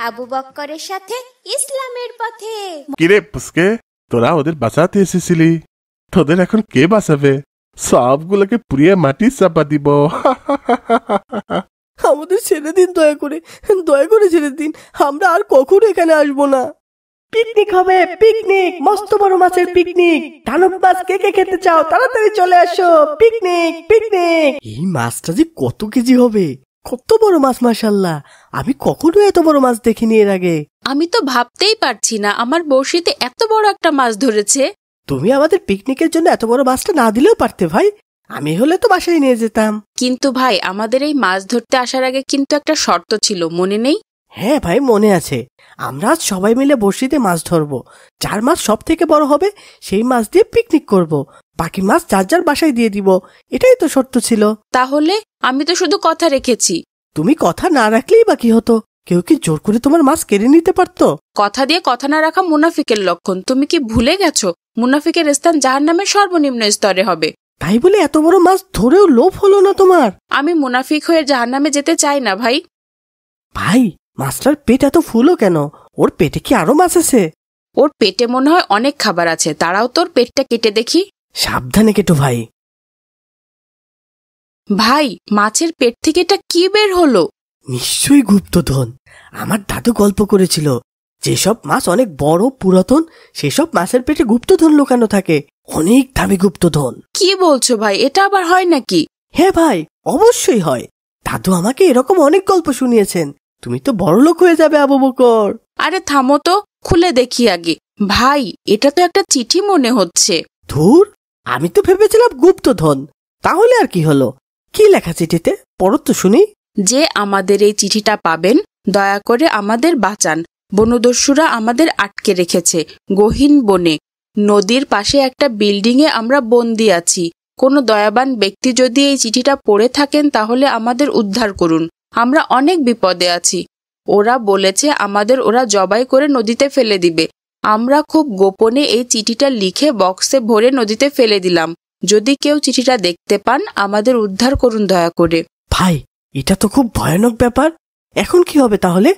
আবু বক্করের সাথে ইসলামের পথে। কিরে পুস্কে, তোরা ওদের বাঁচাতে এসেছিলি, তোদের এখন কে বাঁচাবে? সবগুলোকে পুড়িয়ে মাটি চাপা দিব। আমাদের ছেড়ে দিন, দয়া করে ছেড়ে দিন। আমরা আর কখনো এখানে আসবো না। পিকনিক হবে, পিকনিক, মস্ত বড় মাছের পিকনিক। দানব মাছ কে কে খেতে চাও, তাড়াতাড়ি চলে আসো। Picnic picnic. এই মাছটা যে কত কেজি হবে, কত বড় মাছ! মাশাআল্লাহ, আমি কখনো এত বড় মাছ দেখিনি এর আগে। আমি তো ভাবতেই পারছি না আমার বড়শিতে এত বড় একটা মাছ ধরেছে। তুমি আমাদের পিকনিকের জন্য এত বড় মাছটা না দিলেও পারতে ভাই, আমি হলে তো বাসায় নিয়ে যেতাম। কিন্তু ভাই, আমাদের এই মাছ ধরতে আসার আগে কিন্তু একটা শর্ত ছিল, মনে নেই? হ্যাঁ ভাই, মনে আছে। আমরা আজ সবাই মিলে বড়শিতে মাছ ধরবো। যার মাছ সব থেকে বড় হবে সেই মাছ দিয়ে পিকনিক করব। বাকি মাছ যার যার বাসায় দিয়ে দিব, এটাই তো শর্ত ছিল। তাহলে আমি তো শুধু কথা রেখেছি। তুমি কথা না রাখলেই বাকি হতো। কেউ কি জোর করে তোমার মাছ কেড়ে নিতে পারতো? কথা দিয়ে কথা না রাখা মুনাফিকের লক্ষণ। তুমি কি ভুলে গেছো মুনাফিকের স্থান জাহান্নামের সর্বনিম্ন স্তরে হবে? তাই বলে এত বড় মাছ ধরেও লোভ হলো না তোমার? আমি মুনাফিক হয়ে জাহান্নামে যেতে চাই না ভাই। ভাই, মাছটার পেট এত ফুলো কেন? ওর পেটে কি আরো মাছ আছে? ওর পেটে মনে হয় অনেক খাবার আছে, তারাও তোর পেটটা কেটে দেখি। সাবধানে কেটো ভাই। ভাই, মাছের পেট থেকে এটা কি বের হলো? নিশ্চয়ই গুপ্তধন। আমার দাদু গল্প করেছিল, যেসব মাছ অনেক বড় পুরাতন সেসব মাছের পেটে গুপ্তধন লুকানো থাকে, অনেক দামি গুপ্তধন। কি বলছো ভাই, এটা আবার হয় নাকি? হ্যাঁ ভাই, অবশ্যই হয়। দাদু আমাকে এরকম অনেক গল্প শুনিয়েছেন। তুমি তো বড়লোক হয়ে যাবে আবু বকর। আরে থামো তো, খুলে দেখি আগে। ভাই, এটা তো একটা চিঠি মনে হচ্ছে। ধুর, আমি তো ভেবেছিলাম গুপ্তধন। তাহলে আর কি হলো? কি লেখা চিঠিতে, পড়ো তো শুনি। যে আমাদের এই চিঠিটা পাবেন, দয়া করে আমাদের বাঁচান। বনদস্যুরা আমাদের আটকে রেখেছে গহীন বনে। নদীর পাশে একটা বিল্ডিংয়ে আমরা বন্দি আছি। কোনো দয়াবান ব্যক্তি যদি এই চিঠিটা পড়ে থাকেন তাহলে আমাদের উদ্ধার করুন। আমরা অনেক বিপদে আছি। ওরা বলেছে আমাদের ওরা জবাই করে নদীতে ফেলে দিবে। আমরা খুব গোপনে এই চিঠিটা লিখে বক্সে ভরে নদীতে ফেলে দিলাম। যদি কেউ চিঠিটা দেখতে পান, আমাদের উদ্ধার করুন দয়া করে। ভাই, এটা তো খুব ভয়ানক ব্যাপার। এখন কি হবে তাহলে?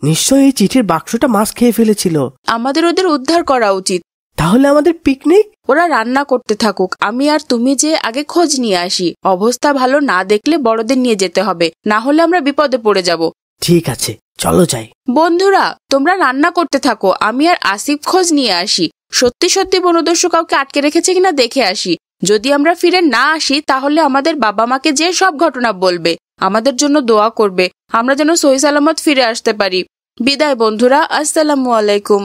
নিশ্চয়ই এই চিঠির বাক্সটা মাছ খেয়ে ফেলেছিল। আমাদের ওদের উদ্ধার করা উচিত। তাহলে আমাদের পিকনিক? ওরা রান্না করতে থাকুক, আমি আর তুমি যে আগে খোঁজ নিয়ে আসি। অবস্থা ভালো না দেখলে বড়দের নিয়ে যেতে হবে, না হলে আমরা বিপদে পড়ে যাব। ঠিক আছে, চলো যাই। বন্ধুরা, তোমরা রান্না করতে থাকো, আমি আর আসিফ খোঁজ নিয়ে আসি। সত্যি সত্যি বনদস্যু কাউকে আটকে রেখেছে কিনা দেখে আসি। যদি আমরা ফিরে না আসি তাহলে আমাদের বাবা মাকে যে সব ঘটনা বলবে। আমাদের জন্য দোয়া করবে, আমরা যেন সহি সালামত ফিরে আসতে পারি। বিদায় বন্ধুরা, আসসালামু আলাইকুম।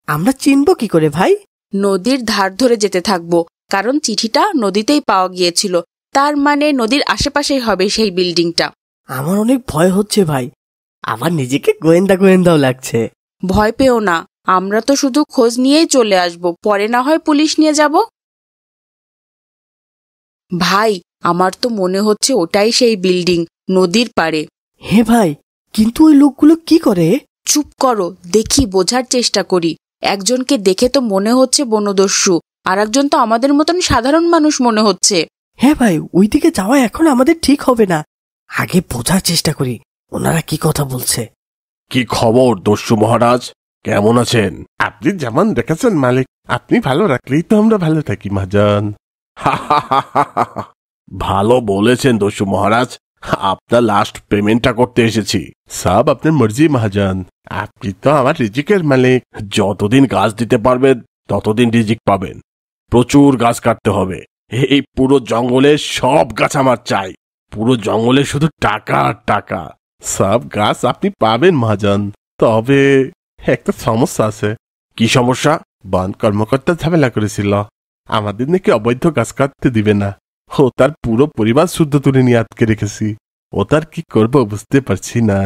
আমরা চিনব কি করে ভাই? নদীর ধার ধরে যেতে থাকবো, কারণ চিঠিটা নদীতেই পাওয়া গিয়েছিল। তার মানে নদীর আশেপাশেই হবে সেই বিল্ডিংটা। আমার অনেক ভয় হচ্ছে ভাই, আমার নিজেকে গোয়েন্দা গোয়েন্দাও লাগছে। ভয় পেও না, আমরা তো শুধু খোঁজ নিয়েই চলে আসব, পরে না হয় পুলিশ নিয়ে যাব। ভাই, আমার তো মনে হচ্ছে ওটাই সেই বিল্ডিং, নদীর পাড়ে। হে ভাই, কিন্তু ওই লোকগুলো কি করে? চুপ করো, দেখি, বোঝার চেষ্টা করি। একজনকে দেখে তো মনে হচ্ছে বনদস্যু, আর একজন তো আমাদের মতন সাধারণ মানুষ মনে হচ্ছে। হ্যাঁ ভাই, ওইদিকে যাওয়া এখন আমাদের ঠিক হবে না। আগে বোঝার চেষ্টা করি ওনারা কি কথা বলছে। কি খবর দস্যু মহারাজ, কেমন আছেন? আপনি যেমন দেখেছেন মালিক, আপনি ভালো রাখলেই তো আমরা ভালো থাকি মহাজন। ভালো বলেছেন দস্যু মহারাজ, আপনার লাস্ট পেমেন্টটা করতে এসেছি। সব আপনার মর্জি মহাজন, আপনি তো আমার রিজিকের মালিক। যতদিন গাছ দিতে পারবেন ততদিন রিজিক পাবেন। প্রচুর গাছ কাটতে হবে। এই পুরো জঙ্গলে সব গাছ আমার চাই। পুরো জঙ্গলে শুধু টাকা আর টাকা। সব গাছ আপনি পাবেন মহাজন, তবে একটা সমস্যা আছে। কি সমস্যা? বন কর্মকর্তা ঝামেলা করেছিল, আমাদের নাকি অবৈধ গাছ কাটতে দিবে না। ও তার পুরো পরিবার শুদ্ধ তুলে নিয়ে আটকে রেখেছি। ও তার কি করবো বুঝতে পারছি না।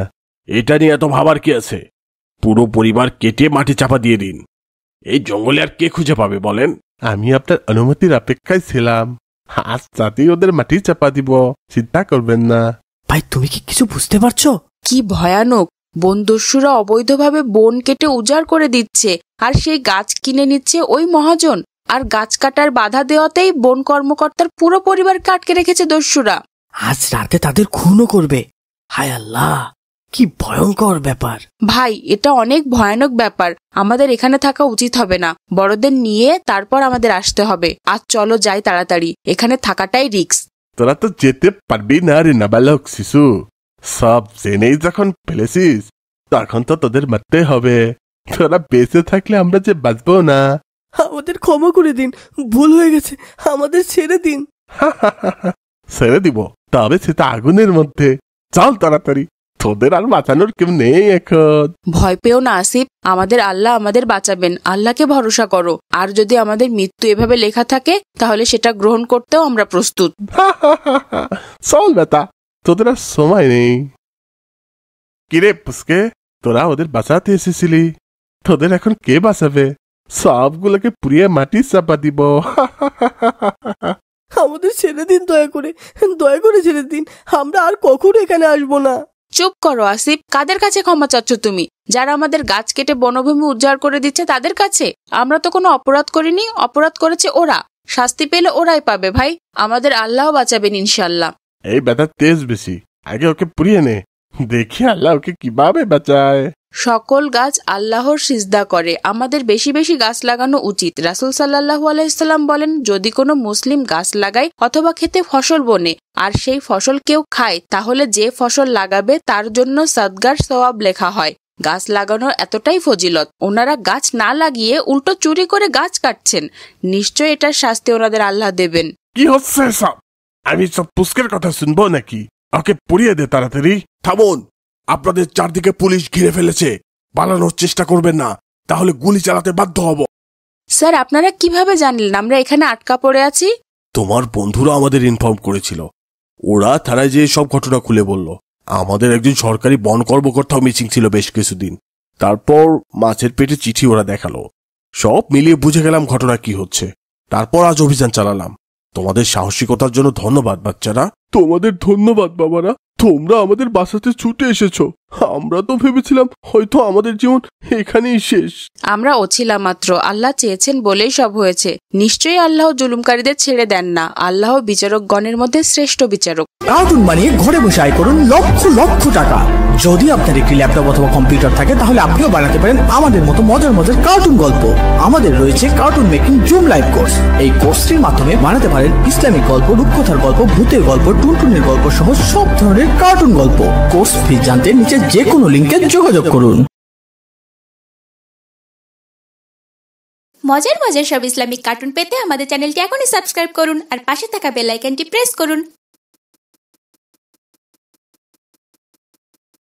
এটা নিয়ে এত ভাবার কি আছে? পুরো পরিবার কেটে মাটি চাপা দিয়ে দিন। এই জঙ্গলে আর কে খুঁজে পাবে বলেন? আমি আপনার অনুমতির অপেক্ষায় ছিলাম। আজ রাতেই ওদের মাটি চাপা দিব, চিন্তা করবেন না। ভাই, তুমি কি কিছু বুঝতে পারছো? কি ভয়ানক! বনদস্যুরা অবৈধভাবে বন কেটে উজাড় করে দিচ্ছে, আর সেই গাছ কিনে নিচ্ছে ওই মহাজন। আর গাছ কাটার বাধা দেওয়াতেই বন কর্মকর্তার পুরো পরিবারকে আটকে রেখেছে দস্যুরা। আজ রাতে তাদের খুনও করবে। হায় আল্লাহ, কি ভয়ঙ্কর ব্যাপার। ভাই, এটা অনেক ভয়ানক ব্যাপার। আমাদের এখানে থাকা উচিত হবে না। বড়দের নিয়ে তারপর আমাদের আসতে হবে। আজ চলো যাই তাড়াতাড়ি, এখানে থাকাটাই রিস্ক। তোরা তো যেতে পারবি না রে নাবালক শিশু। সব জেনেই যখন ফেলেছিস তখন তো তোদের মারতে হবে। তোরা বেঁচে থাকলে আমরা যে বাঁচবো না। আমাদের ক্ষমা করে দিন, ভুল হয়ে গেছে, আমাদের ছেড়ে দিন। ছেড়ে দিব, তবে সেটা আগুনের মধ্যে। চল তাড়াতাড়ি, তোদের আর বাঁচানোর কেউ নেই এখন। ভয় পেও না আসিফ, আমাদের আল্লাহ আমাদের বাঁচাবেন। আল্লাহকে ভরসা করো। আর যদি আমাদের মৃত্যু এভাবে লেখা থাকে তাহলে সেটা গ্রহণ করতেও আমরা প্রস্তুত। চল বেটা, তোদের আর সময় নেই। কিরে পুস্কে, তোরা ওদের বাঁচাতে এসেছিলি, তোদের এখন কে বাঁচাবে? সবগুলোকে পুড়িয়ে মাটি চাপা দিব। আমাদের ছেড়ে দিন, দয়া করে ছেড়ে দিন। আমরা আর কখনো এখানে আসবো না। চুপ করো আসিফ, কাদের কাছে ক্ষমা চাচ্ছ তুমি? যারা আমাদের গাছ কেটে বনভূমি উজাড় করে দিচ্ছে তাদের কাছে? আমরা তো কোনো অপরাধ করিনি, অপরাধ করেছে ওরা। শাস্তি পেলে ওরাই পাবে ভাই। আমাদের আল্লাহ বাঁচাবেন ইনশাল্লাহ। এই বেটা তেজ বেশি, আগে ওকে পুড়িয়ে নে, দেখি আল্লাহ ওকে কিভাবে বাঁচায়। সকল গাছ আল্লাহর সিজদা করে, আমাদের বেশি বেশি গাছ লাগানো উচিত। রাসূল সাল্লাল্লাহু আলাইহি সাল্লাম বলেন, যদি কোনো মুসলিম গাছ লাগায় অথবা খেতে ফসল বনে আর সেই ফসল কেউ খায়, তাহলে যে ফসল লাগাবে তার জন্য সাদগার সওয়াব লেখা হয়। গাছ লাগানোর এতটাই ফজিলত, ওনারা গাছ না লাগিয়ে উল্টো চুরি করে গাছ কাটছেন। নিশ্চয় এটার শাস্তি ওনাদের আল্লাহ দেবেন। কি হচ্ছে সব? আমি সব পুস্কের কথা শুনবো নাকি? ওকে পুড়িয়ে দে তাড়াতাড়ি। থামুন, আপনাদের চারদিকে পুলিশ ঘিরে ফেলেছে। পালানোর চেষ্টা করবেন না, তাহলে গুলি চালাতে বাধ্য হব। স্যার, আপনারা কিভাবে জানলেন আমরা এখানে আটকা পড়ে আছি? তোমার বন্ধুরা আমাদের ইনফর্ম করেছিল। ওরা থানায় যেয়ে সব ঘটনা খুলে বলল। আমাদের একজন সরকারি বন কর্মকর্তাও মিসিং ছিল বেশ কিছুদিন। তারপর মাছের পেটে চিঠি ওরা দেখালো। সব মিলিয়ে বুঝে গেলাম ঘটনা কি হচ্ছে। তারপর আজ অভিযান চালালাম। তোমাদের সাহসিকতার জন্য ধন্যবাদ বাচ্চারা। তোমাদের ধন্যবাদ বাবারা, তোমরা আমাদের বাঁচাতে ছুটে এসেছো। আমরা তো ভেবেছিলাম হয়তো আমাদের জীবন এখানেই শেষ। আমরা ওছিলা মাত্র, আল্লাহ চেয়েছেন বলেই সব হয়েছে। নিশ্চয়ই আল্লাহ জুলুমকারীদের ছেড়ে দেন না। আল্লাহ বিচারকগণের মধ্যে শ্রেষ্ঠ বিচারক। কার্টুন বানিয়ে ঘরে বসে আয় করুন লক্ষ লক্ষ টাকা। যদি আপনার একটি ল্যাপটপ অথবা কম্পিউটার থাকে তাহলে আপনিও বানাতে পারেন আমাদের মতো মজার মজার কার্টুন গল্প। আমাদের রয়েছে cartoon making zoom live course. এই কোর্সটির মাধ্যমে বানাতে পারেন ইসলামিক গল্প, রূপকথার গল্প, ভূতের গল্প, টুনটুনের গল্প সহ সব ধরনের কার্টুন গল্প। কোর্স ফি জানতে নিচে যে কোনো লিঙ্কে যোগাযোগ করুন। মজার মজার সব ইসলামিক কার্টুন পেতে আমাদের চ্যানেলটি এখনই সাবস্ক্রাইব করুন আর পাশে থাকা বেল আইকনটি প্রেস করুন।